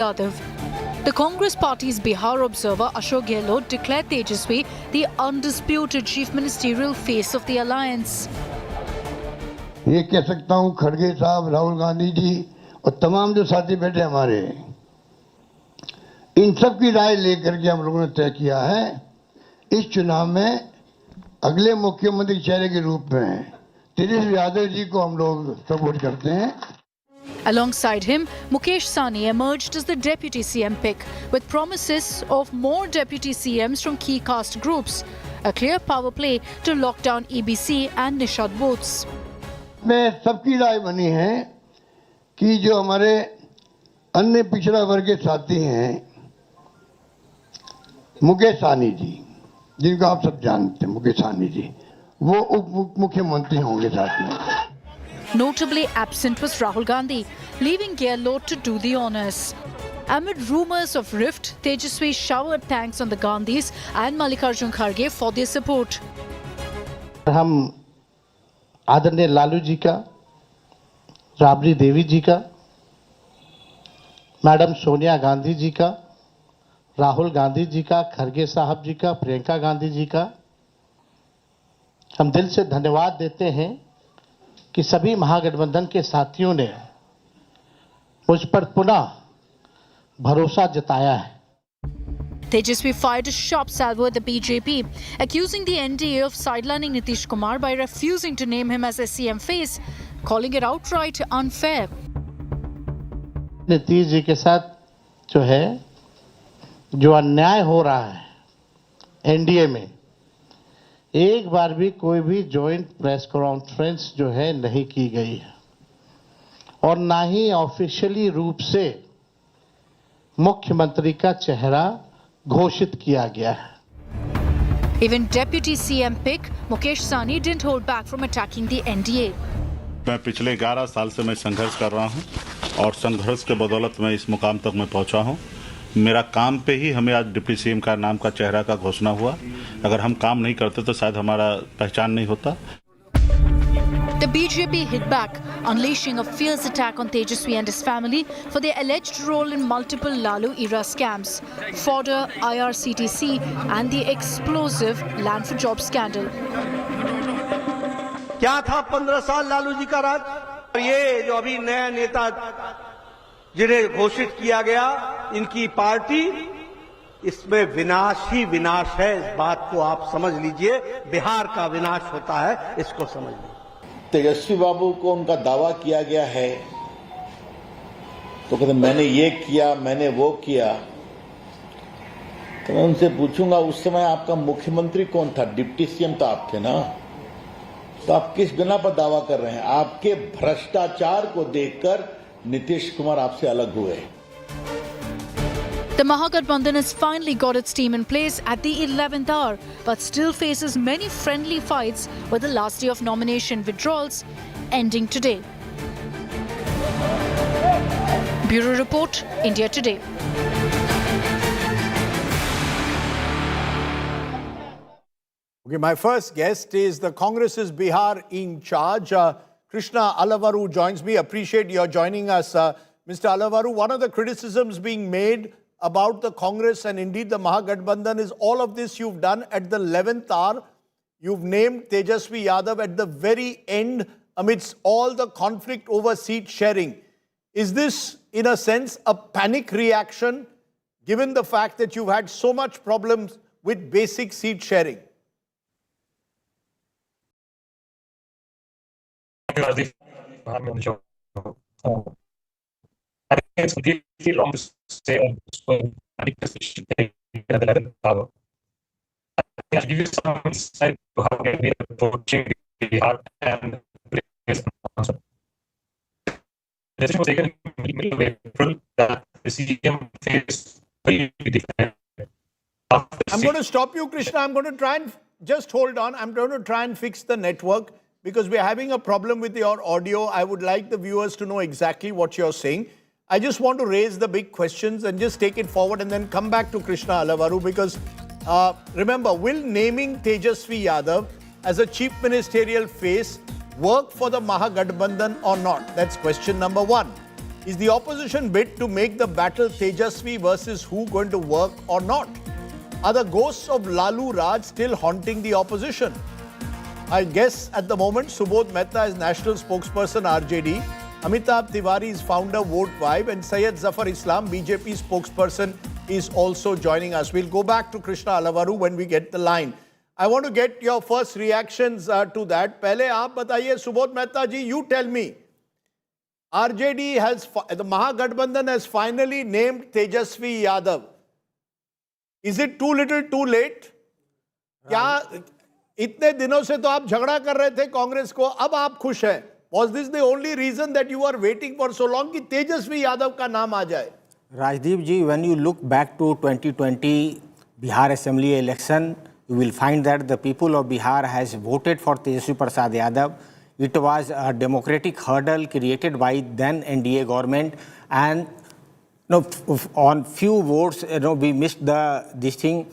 Yadav. The Congress Party's Bihar observer Ashok Gehlot declared Tejaswi the undisputed chief ministerial face of the alliance. ये कह सकता हूँ खड़गे साहब, राहुल गांधी जी और तमाम जो साथी बैठे हमारे, इन सब की राय लेकर के हम लोगों ने तय किया है इस चुनाव में अगले मुख्यमंत्री चेहरे के रूप में तेजस्वी यादव जी को हम लोग सपोर्ट करते हैं. Alongside him, Mukesh Sahni emerged as the deputy CM pick, with promises of more deputy CMs from key caste groups, a clear power play to lock down EBC and Nishad booths. में सबकी राय बनी है कि जो हमारे अन्य पिछड़ा वर्ग के साथी हैं, मुकेश सहनी जी, जिनको आप सब जानते हैं, मुकेश सहनी जी, वो उप मुख्यमंत्री होंगे साथ में. Notably absent was Rahul Gandhi, leaving Gehlot to do the honours. Amid rumours of rift, Tejaswi showered thanks on the Gandhis and Mallikarjun Kharge for their support. हम आदरणीय लालू जी का, राबड़ी देवी जी का, मैडम सोनिया गांधी जी का, राहुल गांधी जी का, खरगे साहब जी का, प्रियंका गांधी जी का हम दिल से धन्यवाद देते हैं कि सभी महागठबंधन के साथियों ने मुझ पर पुनः भरोसा जताया है. Tejaswi fired a sharp salvo at the BJP, accusing the NDA of sidelining Nitish Kumar by refusing to name him as a CM face, calling it outright unfair. Nitish ji के साथ जो है, जो अन्याय हो रहा है एनडीए में, एक बार भी कोई भी जॉइंट प्रेस कॉन्फ्रेंस जो है नहीं की गई है और ना ही ऑफिशियली रूप से मुख्यमंत्री का चेहरा घोषित किया गया है. Even Deputy CM pick Mukesh Sahni didn't hold back from attacking the NDA. मैं पिछले 11 साल से मैं संघर्ष कर रहा हूं और संघर्ष के बदौलत मैं इस मुकाम तक मैं पहुंचा हूं. मेरा काम पे ही हमें आज डिप्टी सीएम का नाम का चेहरा का घोषणा हुआ. अगर हम काम नहीं करते तो शायद हमारा पहचान नहीं होता. The BJP hit back, unleashing a fierce attack on Tejaswi and his family for their alleged role in multiple Lalu-era scams, fodder, IRCTC and the explosive Land for Jobs scandal. क्या था 15 साल लालू जी का राज? और ये जो अभी नया नेता जिन्हें घोषित किया गया, इनकी पार्टी, इसमें विनाश ही विनाश है. इस बात को आप समझ लीजिए. बिहार का विनाश होता है, इसको समझ लीजिए. तेजस्वी बाबू को उनका दावा किया गया है तो कहते मैंने ये किया, मैंने वो किया. तो मैं उनसे पूछूंगा, उस समय आपका मुख्यमंत्री कौन था? डिप्टी सीएम तो आप थे ना. तो आप किस बिना पर दावा कर रहे हैं? आपके भ्रष्टाचार को देखकर नीतीश कुमार आपसे अलग हुए. The Mahagathbandhan has finally got its team in place at the 11th hour, but still faces many friendly fights with the last day of nomination withdrawals ending today. Bureau Report, India Today. Okay, my first guest is the Congress's Bihar in charge, Krishna Alavaru joins me. Appreciate your joining us, Mr. Alavaru. One of the criticisms being made about the Congress and indeed the Mahagathbandhan is all of this you've done at the 11th hour. You've named Tejaswi Yadav at the very end amidst all the conflict over seat sharing. Is this, in a sense, a panic reaction given the fact that you've had so much problems with basic seat sharing? Rajdeep, I'm on the show. I think it's completely wrong to say I think this should take the 11th hour. I can give you some insight to how can we approaching Bihar and the decision was taken in the middle of April that the CM faced very different. I'm going to stop you, Krishna. I'm going to try and just hold on. I'm going to try and fix the network because we're having a problem with your audio. I would like the viewers to know exactly what you're saying. I just want to raise the big questions and just take it forward and then come back to Krishna Alavaru because remember, will naming Tejaswi Yadav as a chief ministerial face work for the Mahagathbandhan or not? That's question number one. Is the opposition bid to make the battle Tejasvi versus who going to work or not? Are the ghosts of Lalu Raj still haunting the opposition? I guess at the moment Subodh Mehta is national spokesperson RJD, Amitabh Tiwari is founder Vote Vibe, and Syed Zafar Islam, BJP spokesperson, is also joining us. We'll go back to Krishna Alavaru when we get the line. I want to get your first reactions to that. Pehle aap bataiye, Subodh Mehta ji, you tell me. RJD has, the Mahagathbandhan has finally named Tejasvi Yadav. Is it too little too late? क्या इतने दिनों से तो आप झगड़ा कर रहे थे कांग्रेस को, अब आप खुश हैं? Was this the only reason that you are waiting for so long कि तेजस्वी यादव का नाम आ जाए? Rajdeep ji, when you look back to 2020 Bihar Assembly election, you will find that the people of Bihar has voted for Tjasi Prasad Yadav. It was a democratic hurdle created by then NDA government, and on few votes, we missed this thing.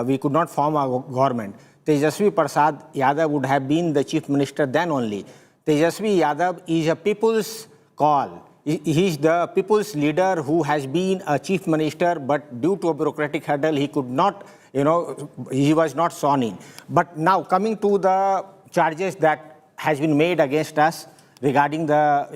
We could not form a government. Tejasvi Prasad Yadav would have been the chief minister then only. Tejasvi Yadav is a people's call. He is the people's leader who has been a chief minister, but due to a bureaucratic hurdle, he could not, he was not sworn in. But now coming to the charges that has been made against us regarding the,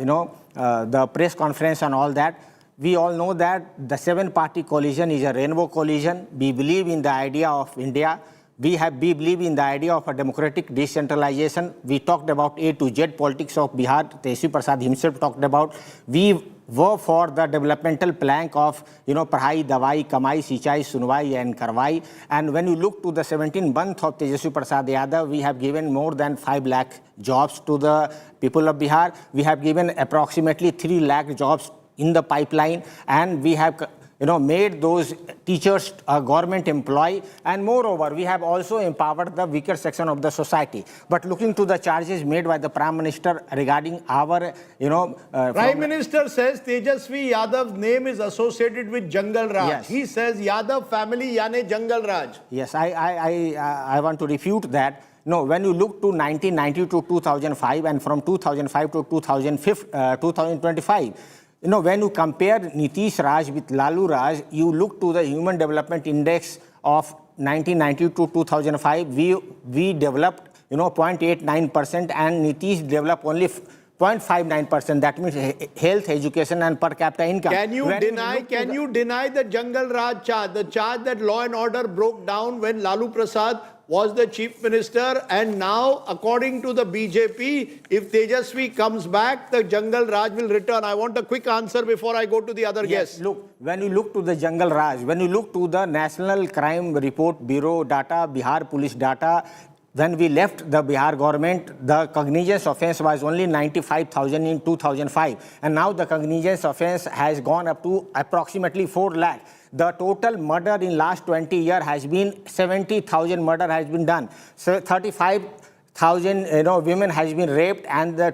the press conference and all that, we all know that the 7-party coalition is a rainbow coalition. We believe in the idea of India. We believe in the idea of a democratic decentralization. We talked about A to Z politics of Bihar. Tjasi Prasad himself talked about. We were for the developmental plank of, Pahai, Dawai, Kamai, Sichai, Sunwai and Karwai. And when you look to the 17th month of Tejasvi Prasad Yadav, we have given more than 5 lakh jobs to the people of Bihar. We have given approximately 3 lakh jobs in the pipeline, and we have made those teachers a government employee, and moreover we have also empowered the weaker section of the society. But looking to the charges made by the Prime Minister regarding our Prime Minister says Tejasvi Yadav's name is associated with Jungle Raj. Yes. He says Yadav family yani Jungle Raj. Yes, I want to refute that. No, when you look to 1990 to 2005 and from 2005 to 2025, when you compare Nitish Raj with Lalu Raj, you look to the Human Development Index of 1990 to 2005, we developed, 0.89%, and Nitish developed only 0.59%. That means health, education and per capita income. Can you deny the Jungle Raj charge, the charge that law and order broke down when Lalu Prasad was the chief minister, and now according to the BJP, if Tejasvi comes back, the Jungle Raj will return? I want a quick answer before I go to the other guests. Look, when you look to the Jungle Raj, when you look to the National Crime Report Bureau data, Bihar Police data, when we left the Bihar government, the cognizance offence was only 95,000 in 2005. And now the cognizance offence has gone up to approximately 4 lakh. The total murder in last 20 years has been 70,000 murder has been done. So 35,000 women has been raped, and the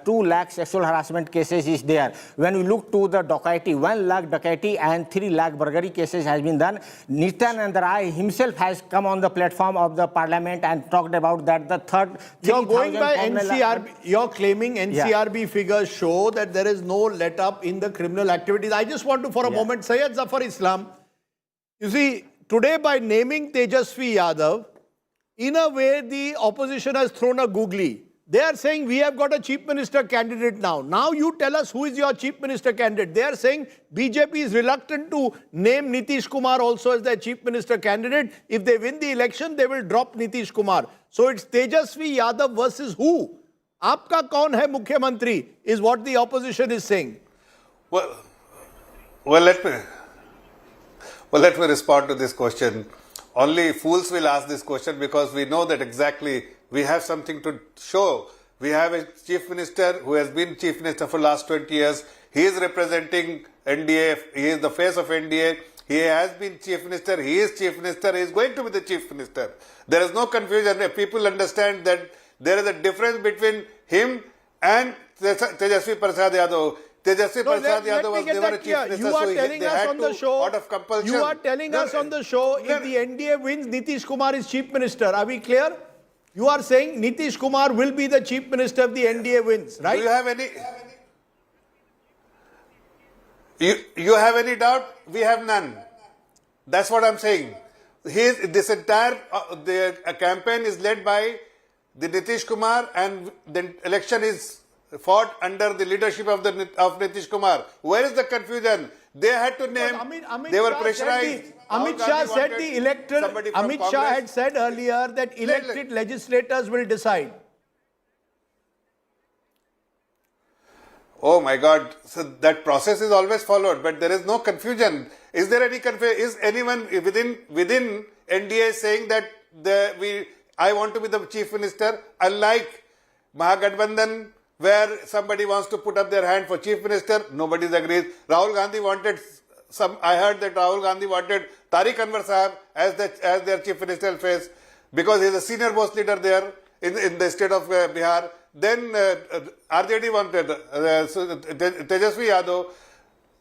2 lakh sexual harassment cases is there. When we look to the dacoity, 1 lakh dacoity and 3 lakh burglary cases has been done. Nityanand Rai himself has come on the platform of the parliament and talked about that the third. You're going by NCRB. You're claiming NCRB figures show that there is no let up in the criminal activities. I just want to, for a moment, Syed Zafar Islam. You see, today by naming Tejasvi Yadav, in a way, the opposition has thrown a googly. They are saying, we have got a chief minister candidate now. Now you tell us who is your chief minister candidate. They are saying BJP is reluctant to name Nitish Kumar also as their chief minister candidate. If they win the election, they will drop Nitish Kumar. So it's Tejasvi Yadav versus who? Aapka kaun hai Mukhyamantri is what the opposition is saying. Well, let me respond to this question. Only fools will ask this question because we know that exactly we have something to show. We have a chief minister who has been chief minister for the last 20 years. He is representing NDA. He is the face of NDA. He has been chief minister. He is chief minister. He is going to be the chief minister. There is no confusion. People understand that there is a difference between him and Tejasvi Prasad Yadav. Tejasvi Prasad Yadav was never a chief minister, so they had to, out of compulsion. You are telling us on the show, if the NDA wins, Nitish Kumar is chief minister. Are we clear? You are saying Nitish Kumar will be the chief minister if the NDA wins, right? Do you have any? You have any doubt? We have none. That's what I'm saying. This entire the campaign is led by the Nitish Kumar, and the election is fought under the leadership of Nitish Kumar. Where is the confusion? They had to name. They were pressurized. Amit Shah said the electoral. Amit Shah had said earlier that elected legislators will decide. Oh my God! So that process is always followed, but there is no confusion. Is there any confusion? Is anyone within NDA saying that I want to be the chief minister? Unlike Mahagathbandhan, where somebody wants to put up their hand for chief minister, nobody agrees. Rahul Gandhi wanted I heard that Rahul Gandhi wanted Tariq Anwar Sahab as their chief ministerial face because he is a senior most leader there in the state of Bihar. Then RJD wanted Tejasvi Yadav.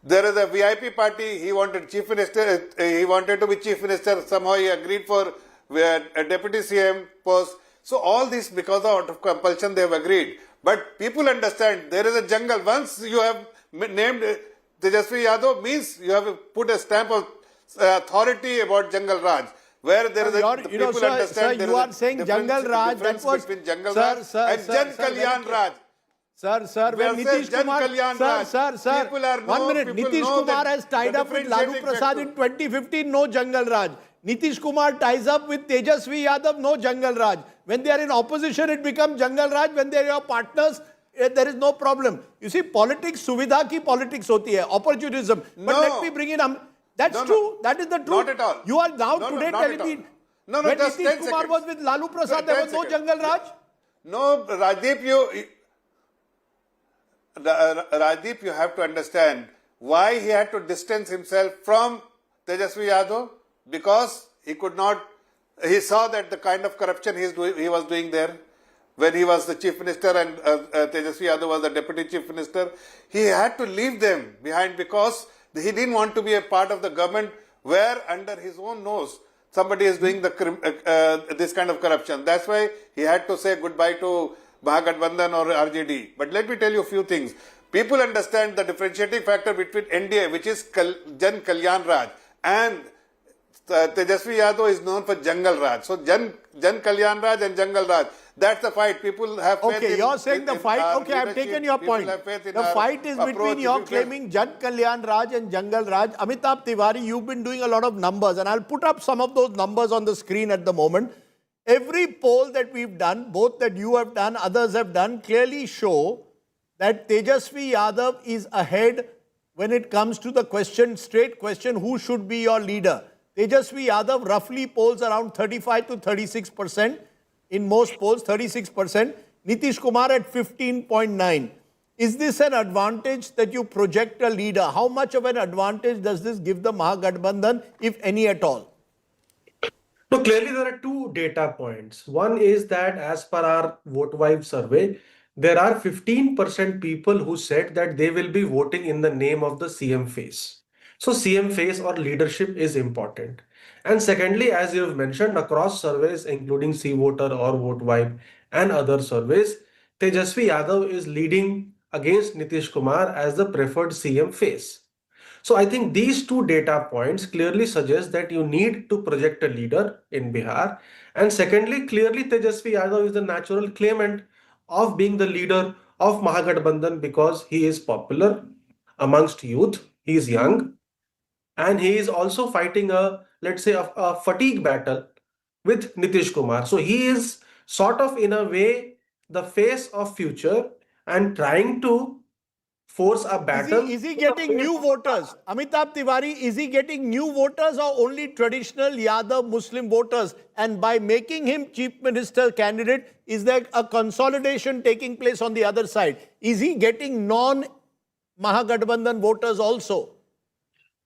There is a VIP party. He wanted chief minister. He wanted to be chief minister. Somehow he agreed for a deputy CM post. So all this because of compulsion they have agreed. But people understand there is a jungle. Once you have named Tejasvi Yadav, means you have put a stamp of authority about Jungle Raj. Where there is people understand sir, you are saying Jungle Raj. That was between Jungle Raj and Jan Kalyan Raj. Sir, when Nitish Kumar, sir, people are 1 minute. Nitish Kumar has tied up with Lalu Prasad in 2015, no Jungle Raj. Nitish Kumar ties up with Tejasvi Yadav, no Jungle Raj. When they are in opposition, it becomes Jungle Raj. When they are your partners, there is no problem. You see, politics, suvidha ki politics hoti hai, opportunism. But let me bring in... That's true. That is the truth. Not at all. You are now today telling me... when Nitish Kumar was with Lalu Prasad, there was no Jungle Raj? No, Rajdeep, you have to understand why he had to distance himself from Tejasvi Yadav, because he could not, he saw that the kind of corruption he was doing there when he was the chief minister and Tejasvi Yadav was the deputy chief minister. He had to leave them behind because he didn't want to be a part of the government where under his own nose somebody is doing this kind of corruption. That's why he had to say goodbye to Mahagathbandhan or RJD. But let me tell you a few things. People understand the differentiating factor between NDA, which is Jan Kalyan Raj, and Tejasvi Yadav is known for Jungle Raj. So Jan Kalyan Raj and Jungle Raj, that's the fight. People have faith okay, you're saying the fight. Okay, I've taken your point. The fight is between you're claiming Jan Kalyan Raj and Jungle Raj. Amitabh Tiwari, you've been doing a lot of numbers, and I'll put up some of those numbers on the screen at the moment. Every poll that we've done, both that you have done, others have done, clearly show that Tejasvi Yadav is ahead when it comes to the question, straight question, who should be your leader? Tejasvi Yadav roughly polls around 35 to 36%. In most polls, 36%. Nitish Kumar at 15.9. Is this an advantage that you project a leader? How much of an advantage does this give the Mahagathbandhan, if any at all? No, clearly there are two data points. One is that as per our Vote Vibe survey, there are 15% people who said that they will be voting in the name of the CM face. So CM face or leadership is important. And secondly, as you have mentioned, across surveys, including C Voter or Vote Vibe and other surveys, Tejasvi Yadav is leading against Nitish Kumar as the preferred CM face. So I think these two data points clearly suggest that you need to project a leader in Bihar. And secondly, clearly Tejasvi Yadav is the natural claimant of being the leader of Mahagathbandhan because he is popular amongst youth, he is young, and he is also fighting let's say, a fatigue battle with Nitish Kumar. So he is sort of in a way the face of future and trying to force a battle. Is he getting new voters? Amitabh Tiwari, is he getting new voters or only traditional Yadav Muslim voters? And by making him chief minister candidate, is there a consolidation taking place on the other side? Is he getting non-Mahagathbandhan voters also?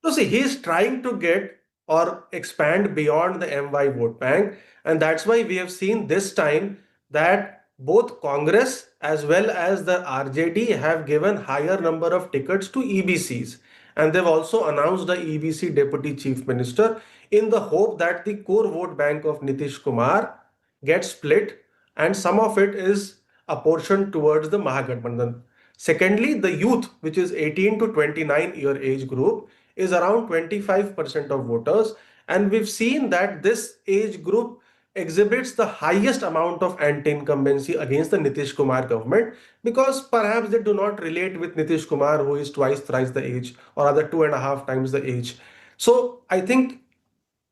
So see, he is trying to get or expand beyond the MY vote bank. And that's why we have seen this time that both Congress as well as the RJD have given higher number of tickets to EBCs. And they've also announced the EBC Deputy Chief Minister in the hope that the core vote bank of Nitish Kumar gets split and some of it is apportioned towards the Mahagathbandhan. Secondly, the youth, which is 18 to 29-year age group, is around 25% of voters. And we've seen that this age group exhibits the highest amount of anti-incumbency against the Nitish Kumar government, because perhaps they do not relate with Nitish Kumar, who is twice, thrice the age, or rather 2.5 times the age. So I think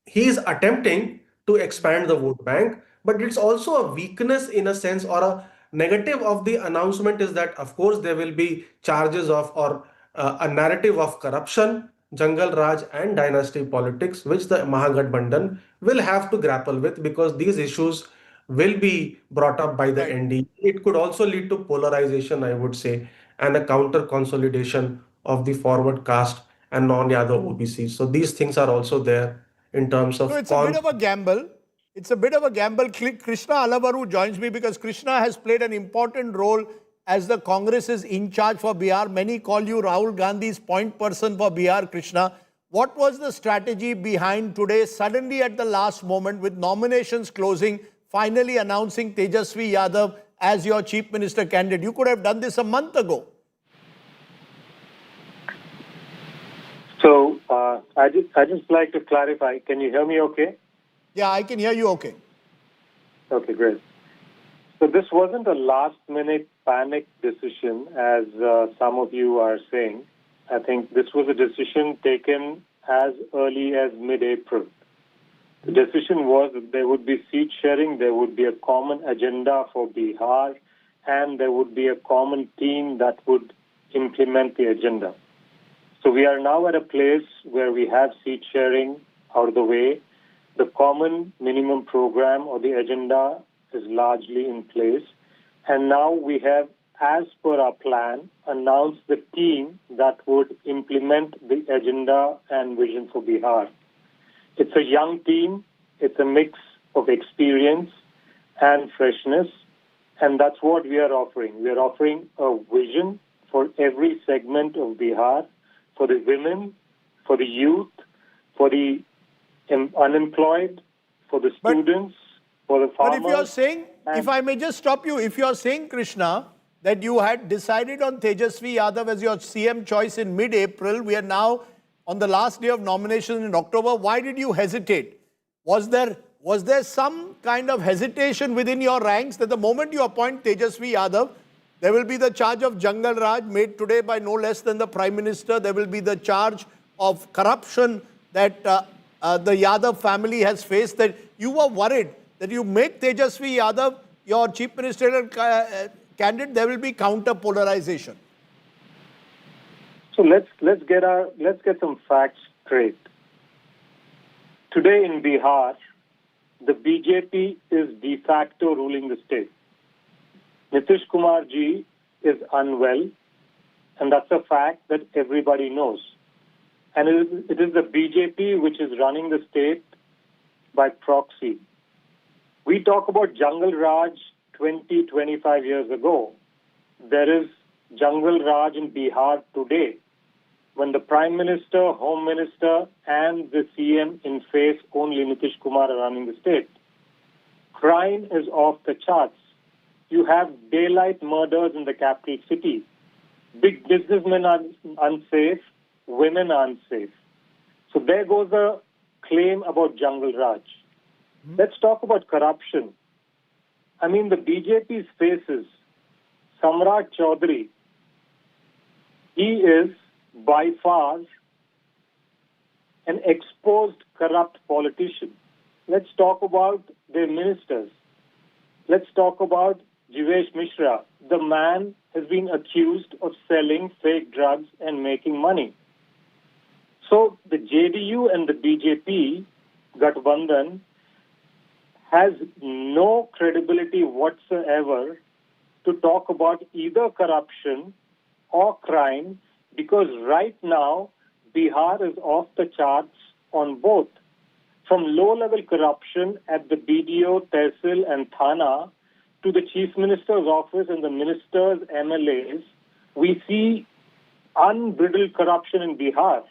he is attempting to expand the vote bank, but it's also a weakness in a sense, or a negative of the announcement is that, of course, there will be charges of, or a narrative of corruption, Jungle Raj, and dynasty politics, which the Mahagathbandhan will have to grapple with, because these issues will be brought up by the Right. ND. It could also lead to polarization, I would say, and a counter consolidation of the forward caste and non-Yadav OBCs. So these things are also there in terms So of it's a bit of a gamble. It's a bit of a gamble. Krishna Alavaru joins me because Krishna has played an important role as the Congress is in charge for Bihar. Many call you Rahul Gandhi's point person for Bihar, Krishna. What was the strategy behind today, suddenly at the last moment, with nominations closing, finally announcing Tejasvi Yadav as your chief minister candidate? You could have done this a month ago. So I just like to clarify. Can you hear me okay? Yeah, I can hear you okay. Okay, great. So this wasn't a last-minute panic decision, as some of you are saying. I think this was a decision taken as early as mid-April. The decision was that there would be seat sharing, there would be a common agenda for Bihar, and there would be a common team that would implement the agenda. So we are now at a place where we have seat sharing out of the way. The common minimum program or the agenda is largely in place. And now we have, as per our plan, announced the team that would implement the agenda and vision for Bihar. It's a young team. It's a mix of experience and freshness. And that's what we are offering. We are offering a vision for every segment of Bihar, for the women, for the youth, for the unemployed, for the students, for the farmers. But if you're saying, if I may just stop you, if you're saying, Krishna, that you had decided on Tejasvi Yadav as your CM choice in mid-April, we are now on the last day of nomination in October, why did you hesitate? Was there some kind of hesitation within your ranks that the moment you appoint Tejasvi Yadav, there will be the charge of Jungle Raj made today by no less than the Prime Minister. There will be the charge of corruption that the Yadav family has faced, that you were worried that you make Tejasvi Yadav your chief ministerial candidate, there will be counter polarization. So let's get some facts straight. Today in Bihar, the BJP is de facto ruling the state. Nitish Kumar ji is unwell, and that's a fact that everybody knows. And it is the BJP which is running the state by proxy. We talk about Jungle Raj 20, 25 years ago. There is Jungle Raj in Bihar today, when the Prime Minister, Home Minister, and the CM in face only Nitish Kumar are running the state. Crime is off the charts. You have daylight murders in the capital city. Big businessmen are unsafe. Women are unsafe. So there goes the claim about Jungle Raj. Let's talk about corruption. I mean, the BJP's faces, Samrat Chaudhary, he is by far an exposed corrupt politician. Let's talk about their ministers. Let's talk about Jivesh Mishra. The man has been accused of selling fake drugs and making money. So the JDU and the BJP, Gathbandhan, has no credibility whatsoever to talk about either corruption or crime, because right now Bihar is off the charts on both. From low-level corruption at the BDO, Tehsil and Thana to the Chief Minister's office and the ministers, MLAs, we see unbridled corruption in Bihar.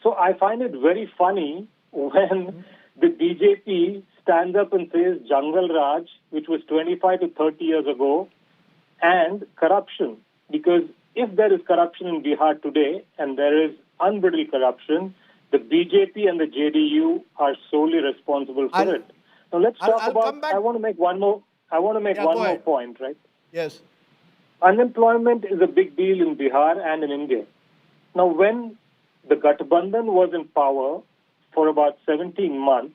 So I find it very funny when the BJP stands up and says Jungle Raj, which was 25 to 30 years ago, and corruption. because if there is corruption in Bihar today, and there is unbridled corruption, the BJP and the JDU are solely responsible for it. Now let's talk I'll about. come back. I want to make one more. One more point, right? Yes. Unemployment is a big deal in Bihar and in India. Now, when the Gathbandhan was in power for about 17 months,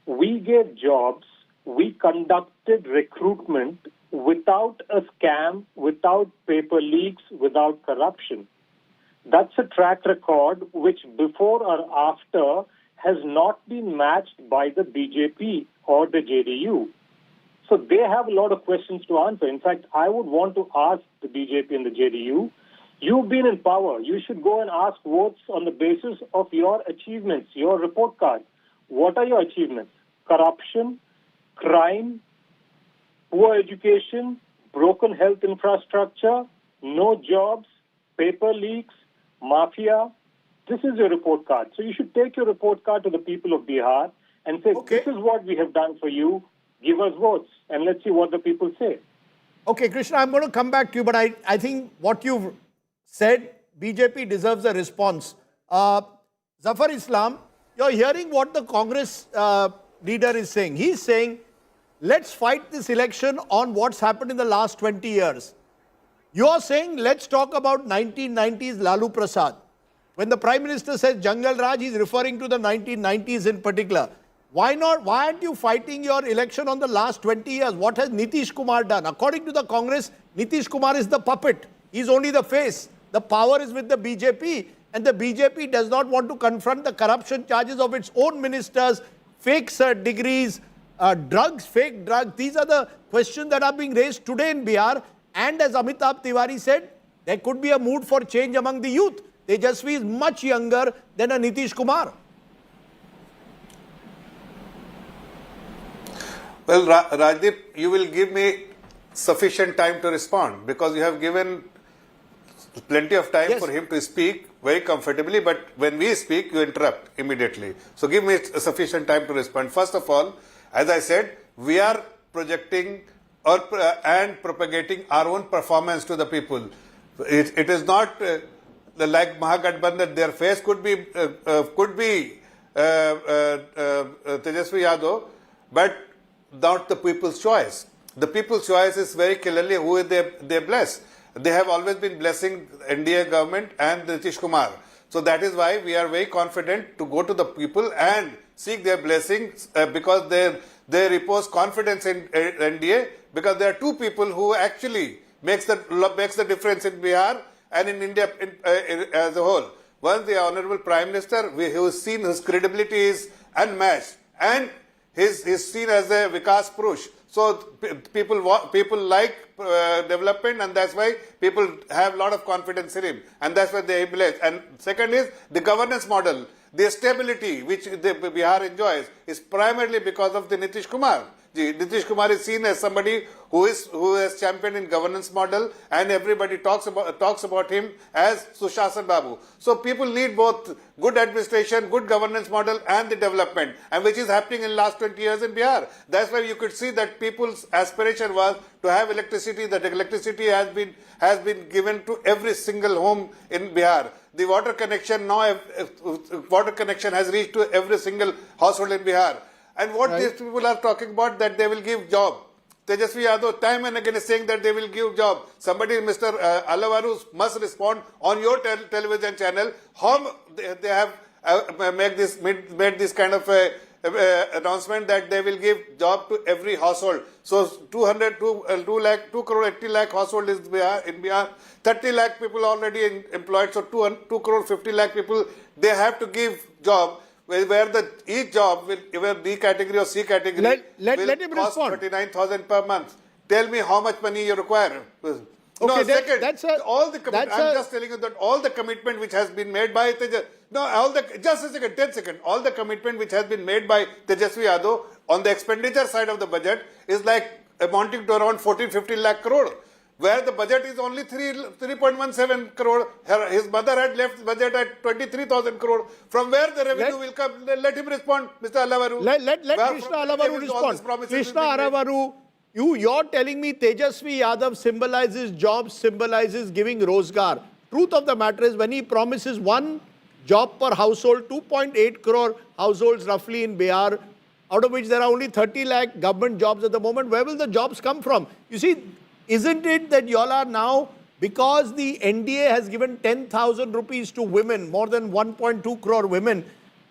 we gave jobs, we conducted recruitment without a scam, without paper leaks, without corruption. That's a track record which before or after has not been matched by the BJP or the JDU. So they have a lot of questions to answer. In fact, I would want to ask the BJP and the JDU, you've been in power. You should go and ask votes on the basis of your achievements, your report card. What are your achievements? Corruption, crime, poor education, broken health infrastructure, no jobs, paper leaks, mafia. This is your report card. So you should take your report card to the people of Bihar and say, This is what we have done for you. Give us votes and let's see what the people say. Okay, Krishna, I'm going to come back to you, but I think what you've said, BJP deserves a response. Zafar Islam, you're hearing what the Congress leader is saying. He's saying, let's fight this election on what's happened in the last 20 years. You're saying, let's talk about 1990s Lalu Prasad. When the Prime Minister says Jungle Raj, he's referring to the 1990s in particular. Why not? Why aren't you fighting your election on the last 20 years? What has Nitish Kumar done? According to the Congress, Nitish Kumar is the puppet. He's only the face. The power is with the BJP. And the BJP does not want to confront the corruption charges of its own ministers, fake degrees, drugs, fake drugs. These are the questions that are being raised today in Bihar. And as Amitabh Tiwari said, there could be a mood for change among the youth. Tejasvi is much younger than a Nitish Kumar. Well, Rajdeep, you will give me sufficient time to respond because you have given plenty of time for him to speak very comfortably, but when we speak, you interrupt immediately. So give me sufficient time to respond. First of all, as I said, we are projecting and propagating our own performance to the people. It is not like Mahagathbandhan. Their face could be Tejasvi Yadav, but not the people's choice. The people's choice is very clearly who they bless. They have always been blessing NDA government and Nitish Kumar. So that is why we are very confident to go to the people and seek their blessings because they repose confidence in NDA because there are two people who actually makes the difference in Bihar and in India as a whole. One, the Honorable Prime Minister, who has seen his credibility is unmatched and he's seen as a Vikas Purush. So people like development, and that's why people have a lot of confidence in him, and that's why they believe. And second is the governance model, the stability which the Bihar enjoys is primarily because of the Nitish Kumar. Nitish Kumar is seen as somebody who has championed in governance model, and everybody talks about him as Sushasan Babu. So people need both good administration, good governance model, and the development, and which is happening in last 20 years in Bihar. That's why you could see that people's aspiration was to have electricity. That electricity has been given to every single home in Bihar. The water connection has reached to every single household in Bihar. And what these people are talking about, that they will give job. Tejasvi Yadav time and again is saying that they will give job. Somebody, Mr. Alavaru, must respond on your television channel how they have made this kind of announcement that they will give job to every household. So 2 crore 80 lakh household is in Bihar. 30 lakh people already employed. So 2 crore 50 lakh people, they have to give job. Where each job will D category or C category will cost 39,000 per month. Tell me how much money you require. Okay, no, second, I'm just telling you that all the commitment which has been made by just a second, 10 seconds. All the commitment which has been made by Tejasvi Yadav on the expenditure side of the budget is like amounting to around 14-15 lakh crore. Where the budget is only 3.17 crore. His mother had left budget at 23,000 crore. From where the revenue will come? Let him respond, Mr. Alavaru. Let Krishna Alavaru respond. Krishna Alavaru, You're telling me Tejasvi Yadav symbolizes jobs, symbolizes giving rozgar. Truth of the matter is when he promises one job per household, 2.8 crore households roughly in Bihar, out of which there are only 30 lakh government jobs at the moment, where will the jobs come from? You see, isn't it that y'all are now, because the NDA has given 10,000 rupees to women, more than 1.2 crore women,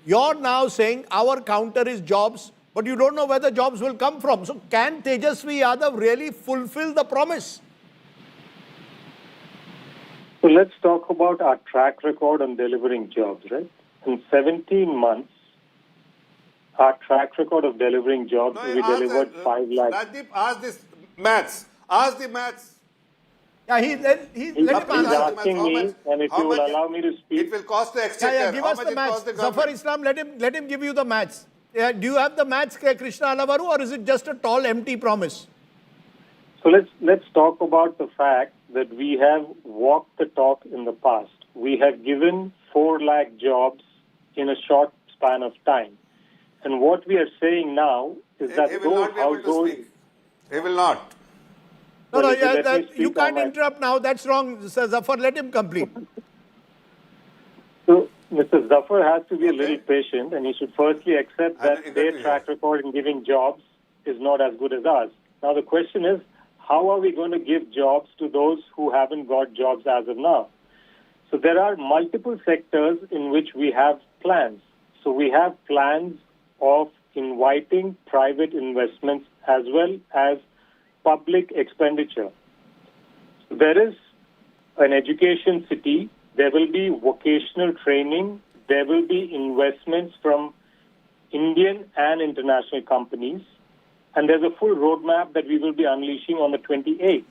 you're now saying our counter is jobs, but you don't know where the jobs will come from. So can Tejasvi Yadav really fulfill the promise? So let's talk about our track record on delivering jobs, right? In 17 months, our track record of delivering jobs, No, we delivered 5 lakh. Rajdeep, ask this maths. Ask the maths. Yeah, let He's him answer. asking me, and if you will allow me to speak. It will cost the exchequer. Yeah, give How us much the it maths. cost the Zafar government? Islam, let him give you the maths. Do you have the maths, Krishna Alavaru, or is it just a tall, empty promise? So let's talk about the fact that we have walked the talk in the past. We have given 4 lakh jobs in a short span of time. And what we are saying now is that He will those not be able to households... speak. He will not. No, Well, if you let me you speak, can't I might. interrupt now. That's wrong, Sir Zafar. Let him complete. So Mr. Zafar has to be a little patient, and he should firstly accept I that agree their here. track record in giving jobs is not as good as ours. Now the question is, how are we going to give jobs to those who haven't got jobs as of now? So there are multiple sectors in which we have plans. So we have plans of inviting private investments as well as public expenditure. There is an education city, there will be vocational training, there will be investments from Indian and international companies, and there's a full roadmap that we will be unleashing on the 28th.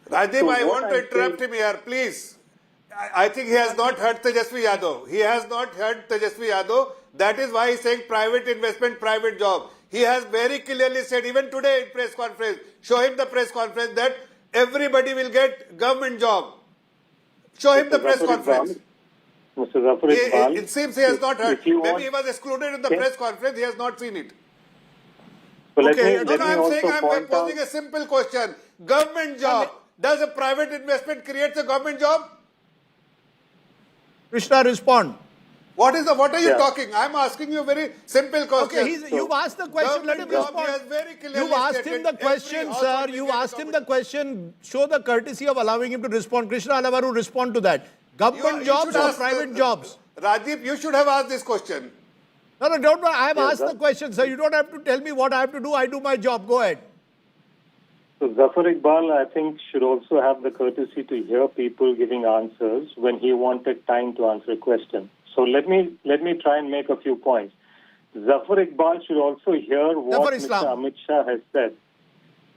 Rajdeep, So I what want to I'm interrupt him here, please. I think he has not heard Tejasvi Yadav. He has not heard Tejasvi Yadav. That is why he's saying private investment, private job. He has very clearly said, even today in press conference, show him the press conference, that everybody will get government job. Show him the press conference. Mr. Zafar Iqbal, It seems he has not heard. if you Maybe want- he was excluded in the Okay. press conference. He has not seen it. So Okay, let No, me I'm also saying I'm point posing out, a simple question. Government job. Does a private investment create a government job? Krishna, respond. What are you Yeah. talking? I'm asking you a very simple question. Okay, you've asked the question. Let him Government job, respond. he has very clearly You've asked him stated the every question, household sir. will You've get a asked him the government- question. Show the courtesy of allowing him to respond. Krishna Alavaru, respond to that. Government You jobs should or ask private jobs? Rajdeep, you should have asked this question. No, don't. I have Yeah, asked the that- question, sir. You don't have to tell me what I have to do. I do my job. Go ahead. so Zafar Iqbal, I think, should also have the courtesy to hear people giving answers when he wanted time to answer a question. So let me try and make a few points. Zafar Iqbal should also hear what Zafar Mr. Islam. Amit Shah has said.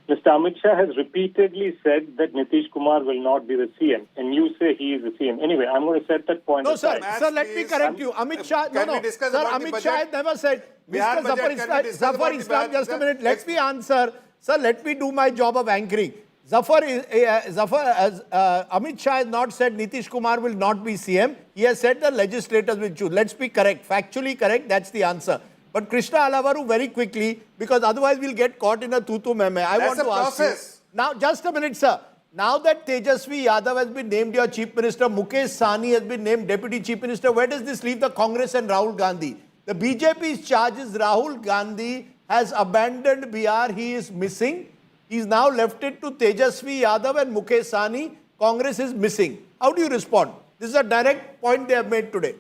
Mr. Amit Shah has repeatedly said that Nitish Kumar will not be the CM, and you say he is the CM. Anyway, I'm going to set that point No, sir. aside. Sir, let me please. correct you. Amit Shah, Can we no. discuss Sir, about the Amit Shah budget? has never said. Bihar Mr. budget, can we Zafar discuss Islam, about the Bihar just a minute. budget? Let me answer. Sir, let me do my job of anchoring. Amit Shah has not said Nitish Kumar will not be CM. He has said the legislators will choose. Let's be correct. Factually correct. That's the answer. But Krishna Alavaru, very quickly, because otherwise we'll get caught in a tutu meme. I That's want a to ask you. process. Now, just a minute, sir. Now that Tejasvi Yadav has been named your chief minister, Mukesh Sahni has been named deputy chief minister, where does this leave the Congress and Rahul Gandhi? The BJP's charges Rahul Gandhi has abandoned Bihar. He is missing. He's now left it to Tejasvi Yadav and Mukesh Sahni. Congress is missing. How do you respond? This is a direct point they have made today.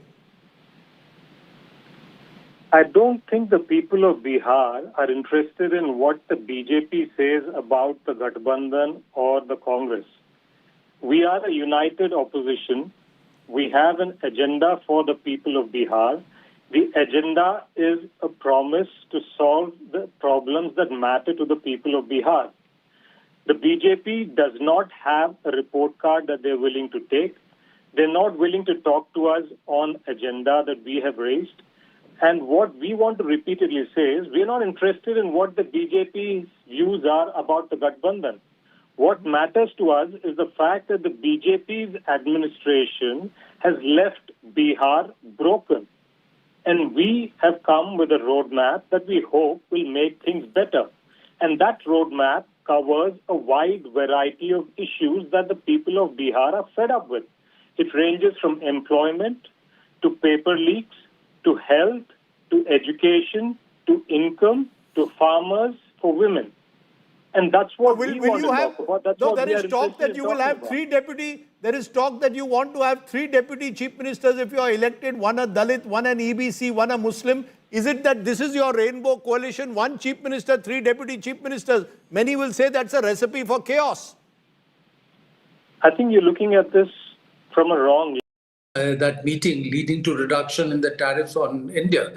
I don't think the people of Bihar are interested in what the BJP says about the Gathbandhan or the Congress. We are a united opposition. We have an agenda for the people of Bihar. The agenda is a promise to solve the problems that matter to the people of Bihar. The BJP does not have a report card that they're willing to take. They're not willing to talk to us on agenda that we have raised. And what we want to repeatedly say is we're not interested in what the BJP's views are about the Gathbandhan. What matters to us is the fact that the BJP's administration has left Bihar broken. And we have come with a roadmap that we hope will make things better. And that roadmap covers a wide variety of issues that the people of Bihar are fed up with. It ranges from employment to paper leaks to health to education to income to farmers for women. And that's what we want to talk about. That's what there we is are talk that interested you in will talking have about. there is talk that you want to have 3 deputy chief ministers if you are elected, one a Dalit, one an EBC, one a Muslim. Is it that this is your rainbow coalition, 1 chief minister, 3 deputy chief ministers? Many will say that's a recipe for chaos. I think you're looking at this from a wrong that meeting leading to reduction in the tariffs on India.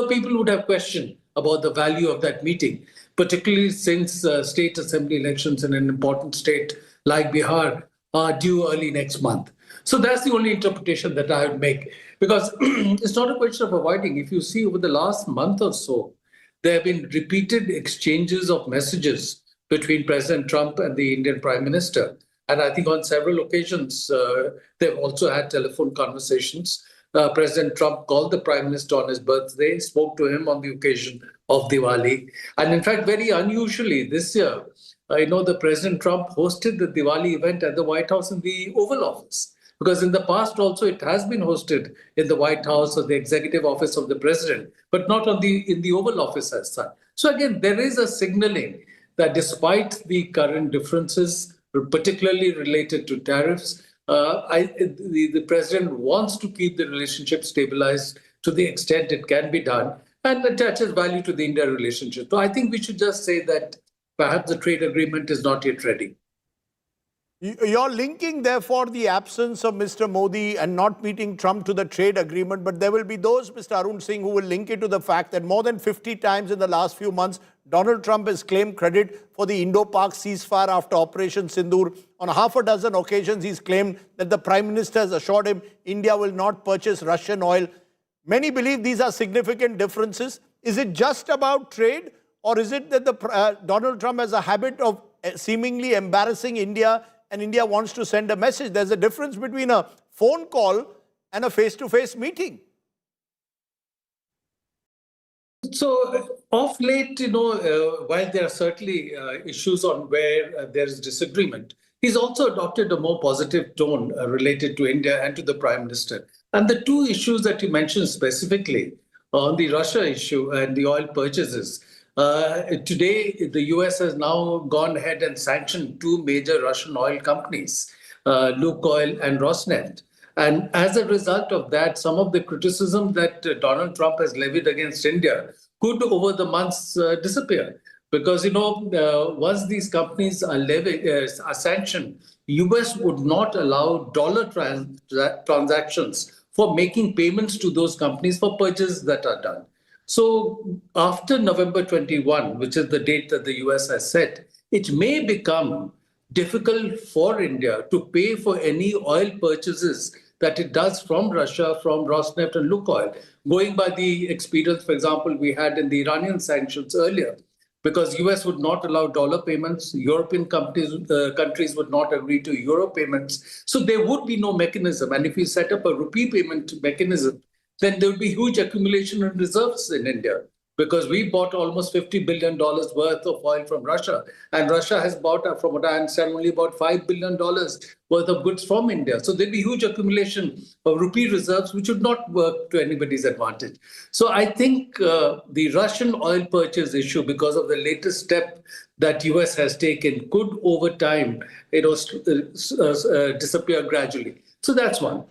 People would have questioned about the value of that meeting, particularly since state assembly elections in an important state like Bihar are due early next month. So that's the only interpretation that I would make, because it's not a question of avoiding. If you see over the last month or so, there have been repeated exchanges of messages between President Trump and the Indian Prime Minister. And I think on several occasions, they've also had telephone conversations. President Trump called the Prime Minister on his birthday, spoke to him on the occasion of Diwali. And in fact, very unusually this year, the President Trump hosted the Diwali event at the White House in the Oval Office. Because in the past also it has been hosted in the White House or the executive office of the president, but not in the Oval Office as such. So again, there is a signaling that despite the current differences, particularly related to tariffs, the president wants to keep the relationship stabilized to the extent it can be done and attaches value to the India relationship. So I think we should just say that perhaps the trade agreement is not yet ready. You're linking, therefore, the absence of Mr. Modi and not meeting Trump to the trade agreement, but there will be those, Mr. Arun Singh, who will link it to the fact that more than 50 times in the last few months, Donald Trump has claimed credit for the Indo-Pak ceasefire after Operation Sindoor. On half a dozen occasions, he's claimed that the Prime Minister has assured him India will not purchase Russian oil. Many believe these are significant differences. Is it just about trade, or is it that Donald Trump has a habit of seemingly embarrassing India and India wants to send a message? There's a difference between a phone call and a face-to-face meeting. So of late, while there are certainly issues on where there is disagreement, he's also adopted a more positive tone related to India and to the Prime Minister. And the 2 issues that you mentioned specifically on the Russia issue and the oil purchases, today, the US has now gone ahead and sanctioned 2 major Russian oil companies, Lukoil and Rosneft. And as a result of that, some of the criticism that Donald Trump has levied against India could, over the months, disappear. Because, once these companies are sanctioned, US would not allow dollar transactions for making payments to those companies for purchases that are done. So after November 21, which is the date that the US has set, it may become difficult for India to pay for any oil purchases that it does from Russia, from Rosneft and Lukoil, going by the experience, for example, we had in the Iranian sanctions earlier, because US would not allow dollar payments, European countries would not agree to euro payments. So there would be no mechanism. And if you set up a rupee payment mechanism, then there would be huge accumulation of reserves in India, because we bought almost $50 billion worth of oil from Russia. And Russia has bought, from what I understand, only about $5 billion worth of goods from India. So there'd be huge accumulation of rupee reserves, which would not work to anybody's advantage. So I think the Russian oil purchase issue, because of the latest step that US has taken, could over time disappear gradually. So that's one.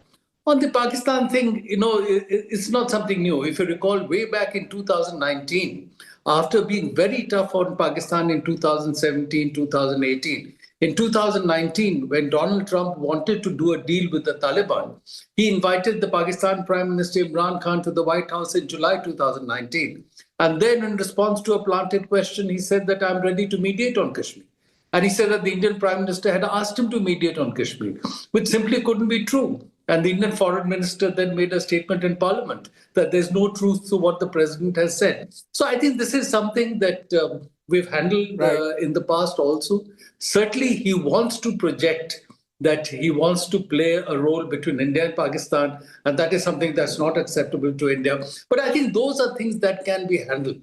On the Pakistan thing, it's not something new. If you recall, way back in 2019, after being very tough on Pakistan in 2017, 2018, in 2019, when Donald Trump wanted to do a deal with the Taliban, he invited the Pakistan Prime Minister Imran Khan to the White House in July 2019. And then in response to a planted question, he said that I'm ready to mediate on Kashmir. And he said that the Indian Prime Minister had asked him to mediate on Kashmir, which simply couldn't be true. And the Indian Foreign Minister then made a statement in Parliament that there's no truth to what the President has said. So I think this is something that we've handled in the past also. Certainly, he wants to project that he wants to play a role between India and Pakistan, and that is something that's not acceptable to India. But I think those are things that can be handled.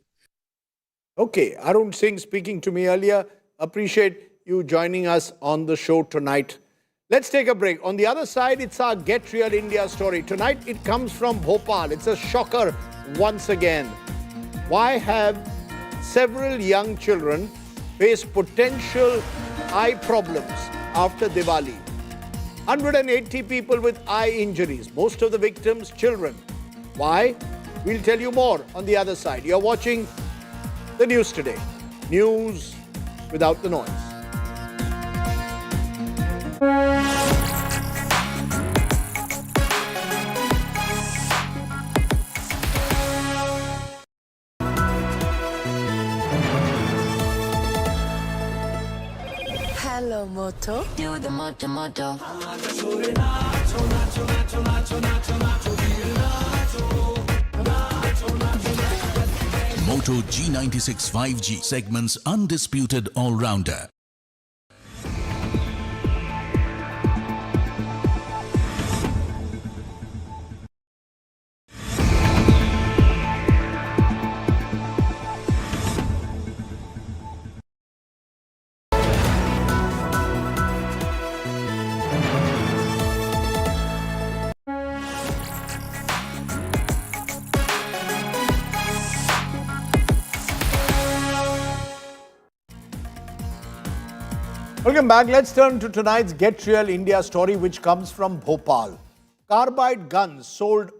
Okay, Arun Singh speaking to me earlier. Appreciate you joining us on the show tonight. Let's take a break. On the other side, it's our Get Real India story. Tonight, it comes from Bhopal. It's a shocker once again. Why have several young children faced potential eye problems after Diwali? 180 people with eye injuries, most of the victims children. Why? We'll tell you more on the other side. You're watching the news today. News without the noise. Hello, Moto. Do the Moto Moto. Moto G96 5G segments undisputed all-rounder. Welcome back. Let's turn to tonight's Get Real India story, which comes from Bhopal. Carbide guns sold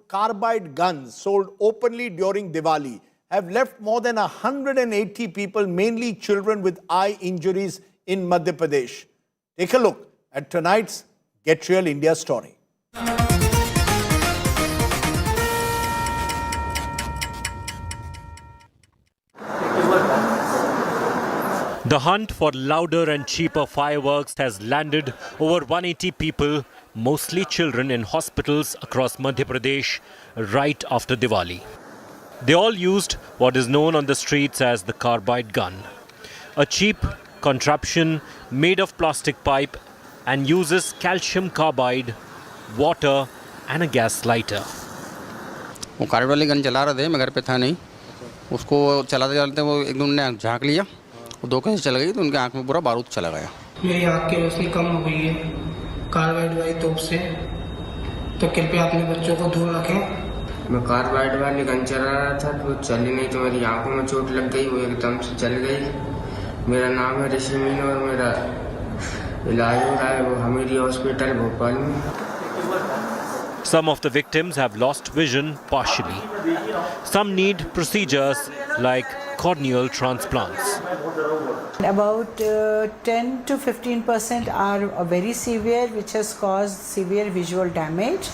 openly during Diwali have left more than 180 people, mainly children with eye injuries in Madhya Pradesh. Take a look at tonight's Get Real India story. The hunt for louder and cheaper fireworks has landed over 180 people, mostly children, in hospitals across Madhya Pradesh right after Diwali. They all used what is known on the streets as the Carbide gun, a cheap contraption made of plastic pipe and uses calcium carbide, water and a gas lighter. वो carbide वाली gun चला रहे थे, मैं घर पे था नहीं, उसको चलाते चलाते वो एक दो ने झांक लिया, वो दो कैसे चल गई तो उनके आंख में पूरा बारूद चला गया। मेरी आंख की रोशनी कम हो गई है कार्बाइड वाली तोप से, तो कृपया अपने बच्चों को दूर रखें। मैं कार्बाइड वाली गन चला रहा था तो वो चली नहीं, तो मेरी आंखों में चोट लग गई, वो एकदम से चल गई। मेरा नाम है ऋषि मीना और मेरा इलाज हो रहा है वो हमीरी हॉस्पिटल भोपाल में। Some of the victims have lost vision partially. Some need procedures like corneal transplants. About 10 to 15% are very severe, which has caused severe visual damage,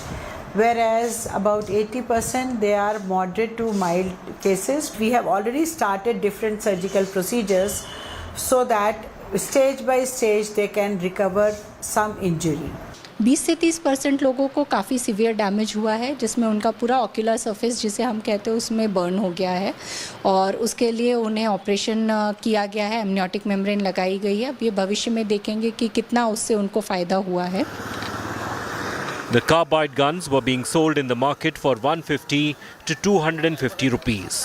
whereas about 80% they are moderate to mild cases. We have already started different surgical procedures so that stage by stage they can recover some injury. 20 से 30% लोगों को काफ़ी severe damage हुआ है, जिसमें उनका पूरा ocular surface जिसे हम कहते हैं उसमें बर्न हो गया है और उसके लिए उन्हें ऑपरेशन किया गया है, एमनियोटिक मेम्ब्रेन लगाई गई है। अब ये भविष्य में देखेंगे कि कितना उससे उनको फ़ायदा हुआ है। The carbide guns were being sold in the market for 150 to 250 rupees.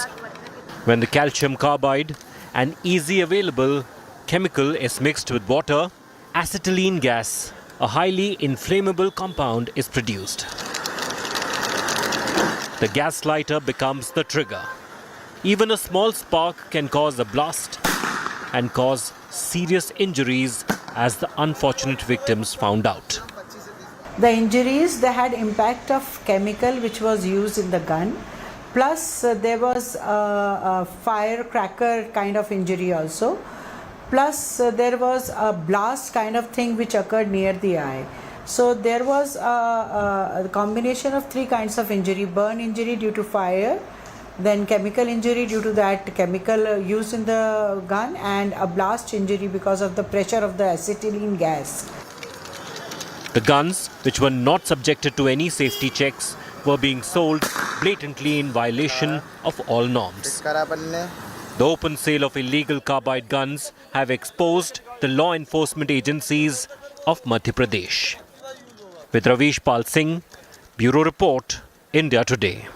When the calcium carbide, an easy available chemical, is mixed with water, acetylene gas, a highly inflammable compound, is produced. The gas lighter becomes the trigger. Even a small spark can cause a blast and cause serious injuries, as the unfortunate victims found out. The injuries, they had impact of chemical which was used in the gun, plus there was a firecracker kind of injury also. Plus there was a blast kind of thing which occurred near the eye. So there was a combination of three kinds of injury: burn injury due to fire, then chemical injury due to that chemical used in the gun, and a blast injury because of the pressure of the acetylene gas. The guns, which were not subjected to any safety checks, were being sold blatantly in violation of all norms. The open sale of illegal carbide guns have exposed the law enforcement agencies of Madhya Pradesh. With Ravish Pal Singh, Bureau Report, India Today.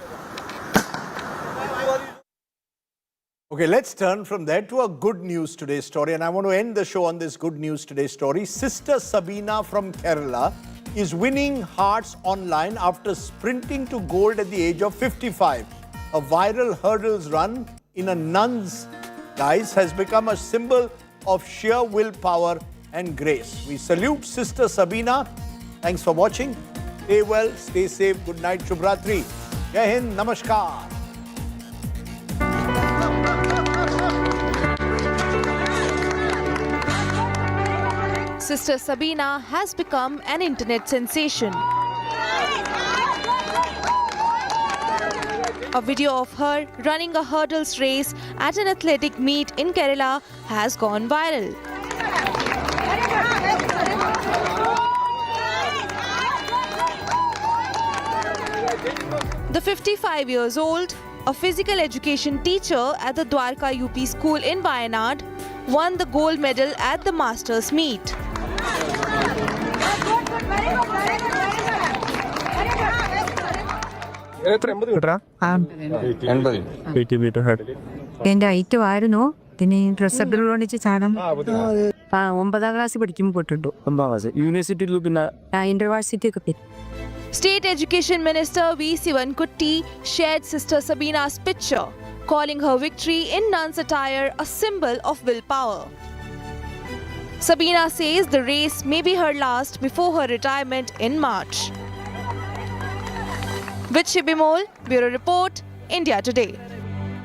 Okay, let's turn from there to a good news today story. And I want to end the show on this good news today story. Sister Sabina from Kerala is winning hearts online after sprinting to gold at the age of 55. A viral hurdles run in a nun's guise has become a symbol of sheer willpower and grace. We salute Sister Sabina. Thanks for watching. Stay well, stay safe. Good night, Shubhratri. Jai Hind, Namaskar. Sister Sabina has become an internet sensation. A video of her running a hurdles race at an athletic meet in Kerala has gone viral. The 55 years old, a physical education teacher at the Dwarka UP school in Wayanad, won the gold medal at the Masters meet. എന്റെ item ആയിരുന്നു പിന്നെ ഡ്രസ്സൊക്കെ ഉള്ളോണ്ടിച്ച് ചാടാൻ 9ാം ക്ലാസ്സിൽ പഠിക്കുമ്പോൾ പോയിട്ടുണ്ടോ യൂണിവേഴ്സിറ്റിയിൽ പിന്നെ യൂണിവേഴ്സിറ്റി ഒക്കെ State Education Minister V. Sivankutti shared Sister Sabina's picture, calling her victory in nun's attire a symbol of willpower. Sabina says the race may be her last before her retirement in March. With Shibimol, Bureau Report, India Today.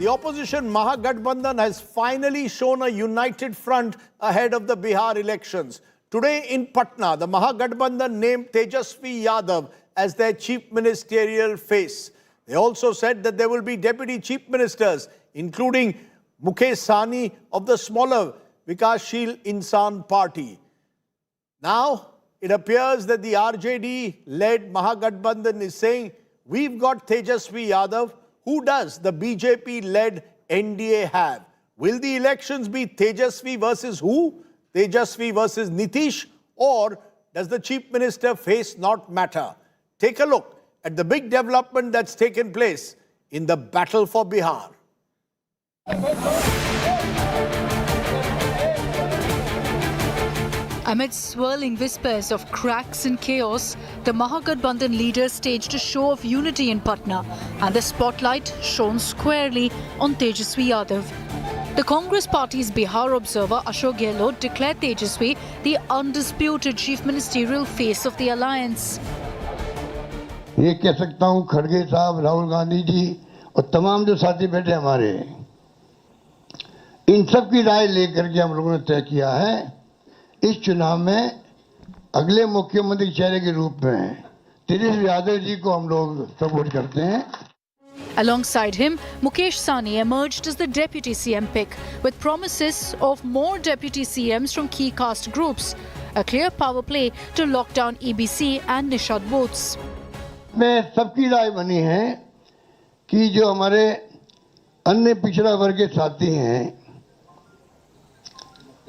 The opposition Mahagathbandhan has finally shown a united front ahead of the Bihar elections. Today in Patna, the Mahagathbandhan named Tjasi Yadav as their chief ministerial face. They also said that there will be deputy chief ministers, including Mukesh Sahni of the smaller Vikashsheel Insan Party. Now, it appears that the RJD-led Mahagathbandhan is saying, we've got Tjasi Yadav. Who does the BJP-led NDA have? Will the elections be Tjasvi versus who? Tjasvi versus Nitish? Or does the chief minister face not matter? Take a look at the big development that's taken place in the battle for Bihar. Amid swirling whispers of cracks and chaos, the Mahagathbandhan leaders staged a show of unity in Patna, and the spotlight shone squarely on Tjasvi Yadav. The Congress Party's Bihar observer Ashok Gehlot declared Tjasvi the undisputed chief ministerial face of the alliance. ये कह सकता हूं खड़गे साहब, राहुल गांधी जी और तमाम जो साथी बैठे हमारे, इन सब की राय लेकर के हम लोगों ने तय किया है इस चुनाव में अगले मुख्यमंत्री चेहरे के रूप में तेजस्वी यादव जी को हम लोग सपोर्ट करते हैं. Alongside him, Mukesh Sahni emerged as the deputy CM pick, with promises of more deputy CMs from key caste groups, a clear power play to lock down EBC and Nishad votes. में सबकी राय बनी है कि जो हमारे अन्य पिछड़ा वर्ग के साथी हैं,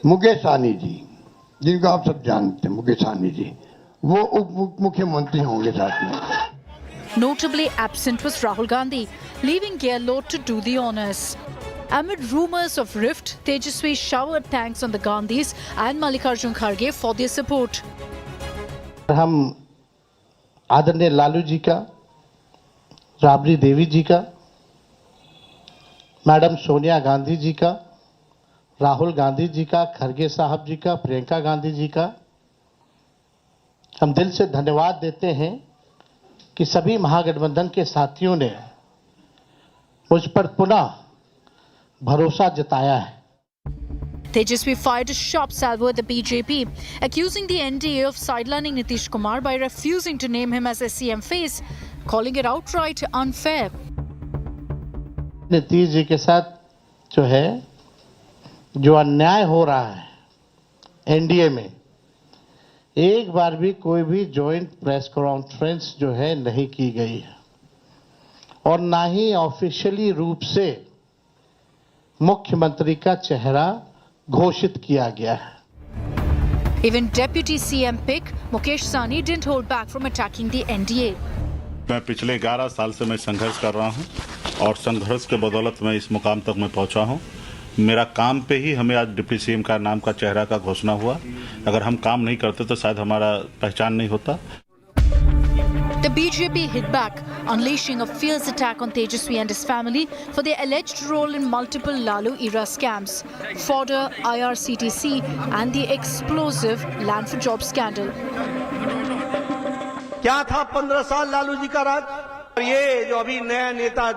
मुकेश सहनी जी, जिनको आप सब जानते हैं, मुकेश सहनी जी, वो उप मुख्यमंत्री होंगे साथ में. Notably absent was Rahul Gandhi, leaving Gehlot to do the honours. Amid rumours of rift, Tjasvi showered thanks on the Gandhis and Mallikarjun Kharge for their support. हम आदरणीय लालू जी का, राबड़ी देवी जी का, मैडम सोनिया गांधी जी का, राहुल गांधी जी का, खरगे साहब जी का, प्रियंका गांधी जी का हम दिल से धन्यवाद देते हैं कि सभी महागठबंधन के साथियों ने मुझ पर पुनः भरोसा जताया है. Tjasvi fired a sharp salvo at the BJP, accusing the NDA of sidelining Nitish Kumar by refusing to name him as a CM face, calling it outright unfair. Nitish ji के साथ जो है, जो अन्याय हो रहा है एनडीए में, एक बार भी कोई भी जॉइंट प्रेस कॉन्फ्रेंस जो है नहीं की गई है और ना ही ऑफिशियली रूप से मुख्यमंत्री का चेहरा घोषित किया गया है. Even Deputy CM pick Mukesh Sahni didn't hold back from attacking the NDA. मैं पिछले 11 साल से मैं संघर्ष कर रहा हूं और संघर्ष के बदौलत मैं इस मुकाम तक मैं पहुंचा हूं। मेरा काम पे ही हमें आज डिप्टी सीएम का नाम का चेहरा का घोषणा हुआ। अगर हम काम नहीं करते तो शायद हमारा पहचान नहीं होता। The BJP hit back, unleashing a fierce attack on Tjasi and his family for their alleged role in multiple Lalu-era scams, fodder, IRCTC and the explosive Land for Jobs scandal. क्या था 15 साल लालू जी का राज? और ये जो अभी नया नेता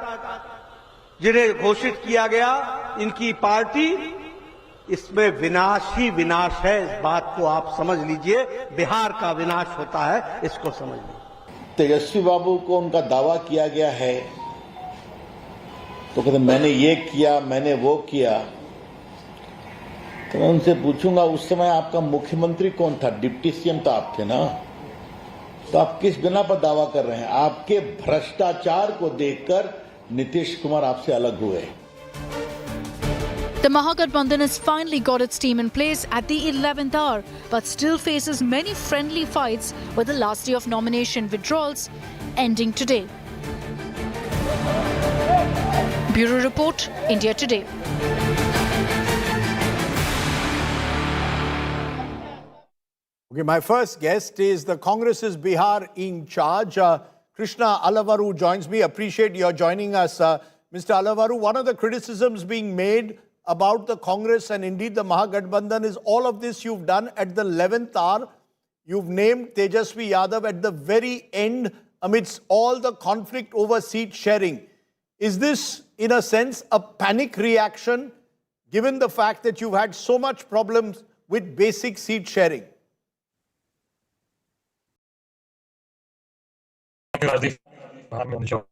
जिन्हें घोषित किया गया, इनकी पार्टी, इसमें विनाश ही विनाश है। इस बात को आप समझ लीजिए। बिहार का विनाश होता है, इसको समझ लीजिए। तेजस्वी बाबू को उनका दावा किया गया है तो कहते मैंने ये किया, मैंने वो किया। तो मैं उनसे पूछूंगा, उस समय आपका मुख्यमंत्री कौन था? डिप्टी सीएम तो आप थे ना। तो आप किस बिना पर दावा कर रहे हैं? आपके भ्रष्टाचार को देखकर नीतीश कुमार आपसे अलग हुए। The Mahagathbandhan has finally got its team in place at the 11th hour, but still faces many friendly fights with the last day of nomination withdrawals ending today. Bureau Report, India Today. Okay, my first guest is the Congress's Bihar in charge, Krishna Alavaru joins me. Appreciate your joining us, Mr. Alavaru. One of the criticisms being made about the Congress and indeed the Mahagathbandhan is all of this you've done at the 11th hour. You've named Tejaswi Yadav at the very end amidst all the conflict over seat sharing. Is this, in a sense, a panic reaction given the fact that you've had so much problems with basic seat sharing? Thank you, Rajdeep, for having me on the show.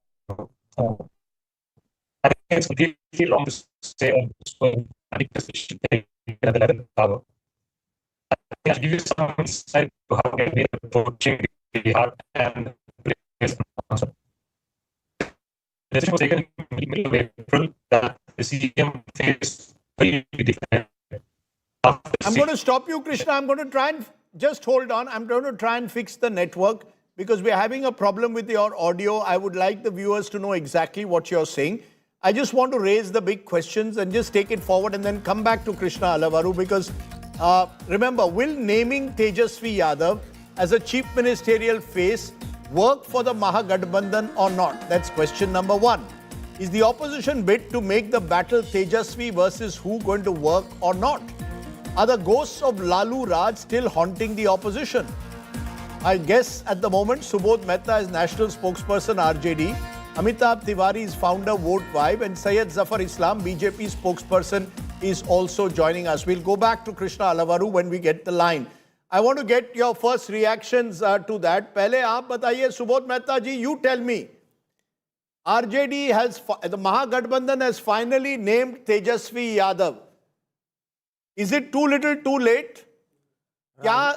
I think it's completely wrong to say I think this should take at the 11th hour. I think I should give you some insight to how we are approaching Bihar and place announcement. The decision was taken in the middle of April that the CM faced very different. I'm going to stop you, Krishna. I'm going to try and just hold on. I'm going to try and fix the network because we're having a problem with your audio. I would like the viewers to know exactly what you're saying. I just want to raise the big questions and just take it forward and then come back to Krishna Alavaru because remember, will naming Tejaswi Yadav as a chief ministerial face work for the Mahagathbandhan or not? That's question number one. Is the opposition bid to make the battle Tejaswi versus who going to work or not? Are the ghosts of Lalu Raj still haunting the opposition? I guess at the moment, Subodh Mehta is national spokesperson RJD. Amitabh Tiwari is founder Vote Vibe and Syed Zafar Islam, BJP spokesperson, is also joining us. We'll go back to Krishna Alavaru when we get the line. I want to get your first reactions to that. Pehle aap bataiye, Subodh Mehta ji, you tell me. RJD has, the Mahagathbandhan has finally named Tejaswi Yadav. Is it too little too late? क्या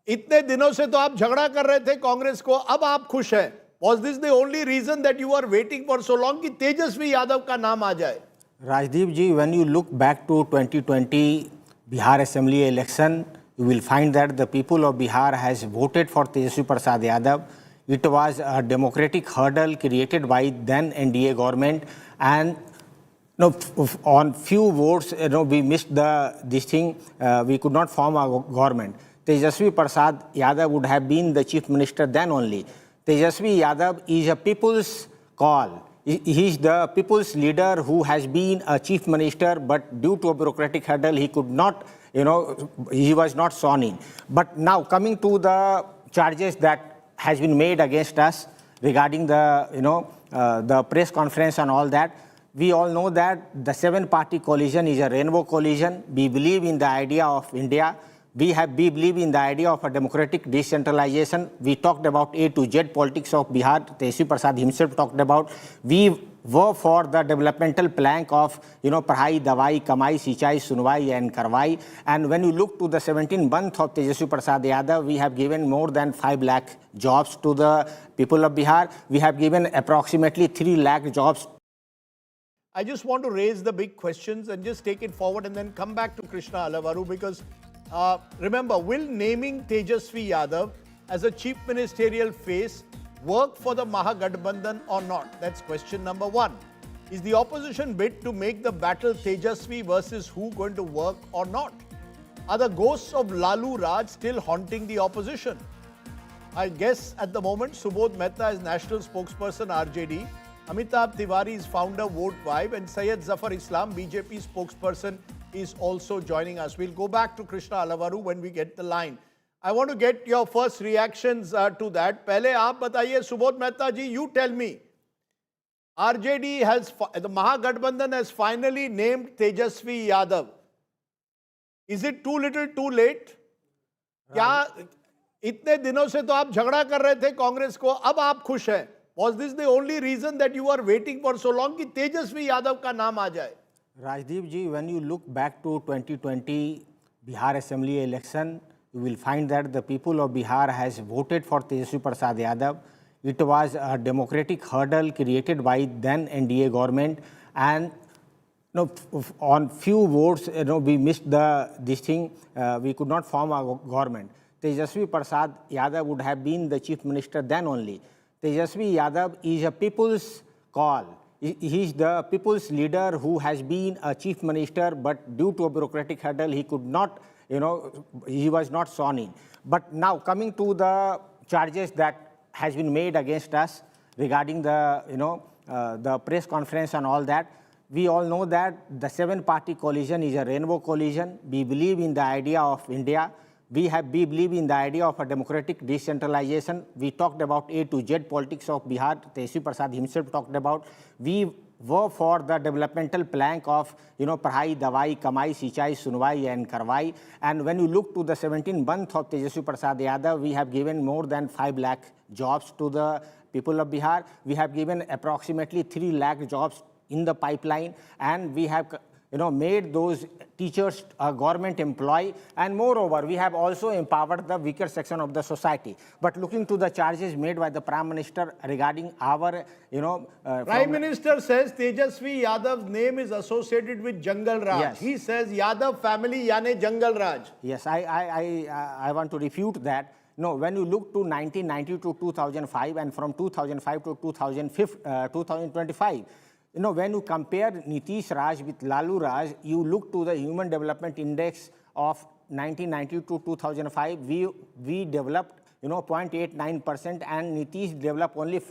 इतने दिनों से तो आप झगड़ा कर रहे थे कांग्रेस को, अब आप खुश हैं? Was this the only reason that you were waiting for so long कि तेजस्वी यादव का नाम आ जाए? Rajdeep ji, when you look back to 2020 Bihar Assembly election, you will find that the people of Bihar has voted for Tjasi Prasad Yadav. It was a democratic hurdle created by then NDA government, and on few votes, we missed this thing. We could not form a government. Tejaswi Prasad Yadav would have been the chief minister then only. Tejaswi Yadav is a people's call. He is the people's leader who has been a chief minister, but due to a bureaucratic hurdle, he could not, he was not sworn in. But now coming to the charges that has been made against us regarding the press conference and all that, we all know that the 7-party coalition is a rainbow coalition. We believe in the idea of India. We believe in the idea of a democratic decentralization. We talked about A to Z politics of Bihar. Tjasi Prasad himself talked about. We were for the developmental plank of, Pahai, Dawai, Kamai, Sichai, Sunwai and Karwai. And when you look to the 17th month of Tejaswi Prasad Yadav, we have given more than 5 lakh jobs to the people of Bihar. We have given approximately 3 lakh jobs. I just want to raise the big questions and just take it forward and then come back to Krishna Alavaru because remember, will naming Tejaswi Yadav as a chief ministerial face work for the Mahagathbandhan or not? That's question number one. Is the opposition bid to make the battle Tejasvi versus who going to work or not? Are the ghosts of Lalu Raj still haunting the opposition? I guess at the moment, Subodh Mehta is National Spokesperson RJD, Amitabh Tiwari is founder Vote 5, and Syed Zafar Islam, BJP spokesperson, is also joining us. We'll go back to Krishna Alavaru when we get the line. I want to get your first reactions to that. Pehle aap bataiye, Subodh Mehta ji, you tell me. RJD has, the Mahagathbandhan has finally named Tejasvi Yadav. Is it too little too late? क्या इतने दिनों से तो आप झगड़ा कर रहे थे कांग्रेस को, अब आप खुश हैं? Was this the only reason that you are waiting for so long कि तेजस्वी यादव का नाम आ जाए? Rajdeep ji, when you look back to 2020 Bihar Assembly election, you will find that the people of Bihar has voted for Tjasi Prasad Yadav. It was a democratic hurdle created by then NDA government, and on few votes, we missed this thing. We could not form a government. Tejasvi Prasad Yadav would have been the chief minister then only. Tejasvi Yadav is a people's call. He is the people's leader who has been a chief minister, but due to a bureaucratic hurdle, he could not, he was not sworn in. But now coming to the charges that has been made against us regarding the, the press conference and all that, we all know that the 7-party coalition is a rainbow coalition. We believe in the idea of India. We believe in the idea of a democratic decentralization. We talked about A to Z politics of Bihar. Tjasi Prasad himself talked about. We were for the developmental plank of, Pahai, Dawai, Kamai, Sichai, Sunwai and Karwai. And when you look to the 17th month of Tejasvi Prasad Yadav, we have given more than 5 lakh jobs to the people of Bihar. We have given approximately 3 lakh jobs in the pipeline, and we have made those teachers a government employee, and moreover, we have also empowered the weaker section of the society. But looking to the charges made by the Prime Minister regarding our, Prime Minister says Tejasvi Yadav's name is associated with Jungle Raj. Yes. He says Yadav family yane Jungle Raj. Yes, I want to refute that. No, when you look to 1990 to 2005 and from 2005 to 2025, when you compare Nitish Raj with Lalu Raj, you look to the Human Development Index of 1990 to 2005, we developed, 0.89%, and Nitish developed only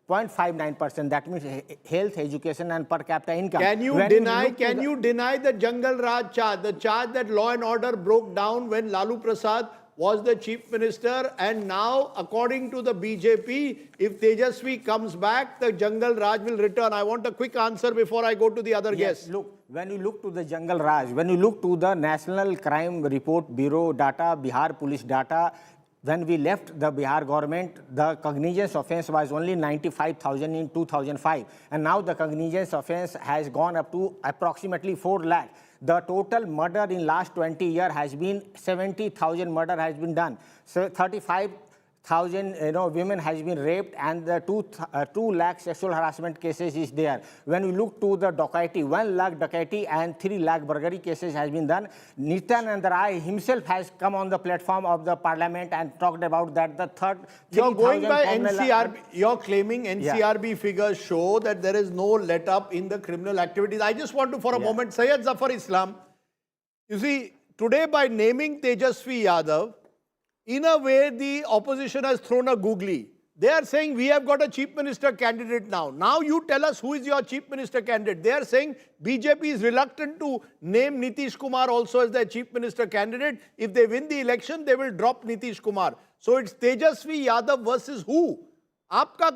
0.59%. That means health, education, and per capita income. Can you deny the Jungle Raj charge, the charge that law and order broke down when Lalu Prasad was the chief minister, and now, according to the BJP, if Tejasvi comes back, the Jungle Raj will return? I want a quick answer before I go to the other guests. Look, when you look to the Jungle Raj, when you look to the National Crime Report Bureau data, Bihar Police data, when we left the Bihar government, the cognizance offence was only 95,000 in 2005. And now the cognizance offence has gone up to approximately 4 lakh. The total murder in last 20 years has been 70,000 murder has been done. So 35,000 women has been raped, and the 2 lakh sexual harassment cases is there. When we look to the dacoity, 1 lakh dacoity and 3 lakh burglary cases has been done. Nityananda Rai himself has come on the platform of the parliament and talked about that the third. You're going by NCRB. You're claiming NCRB figures show that there is no let up in the criminal activities. I just want to, for a moment, Syed Zafar Islam. You see, today by naming Tejasvi Yadav, in a way, the opposition has thrown a googly. They are saying, we have got a chief minister candidate now. Now you tell us who is your chief minister candidate. They are saying BJP is reluctant to name Nitish Kumar also as their chief minister candidate. If they win the election, they will drop Nitish Kumar. So it's Tejasvi Yadav versus who? Aapka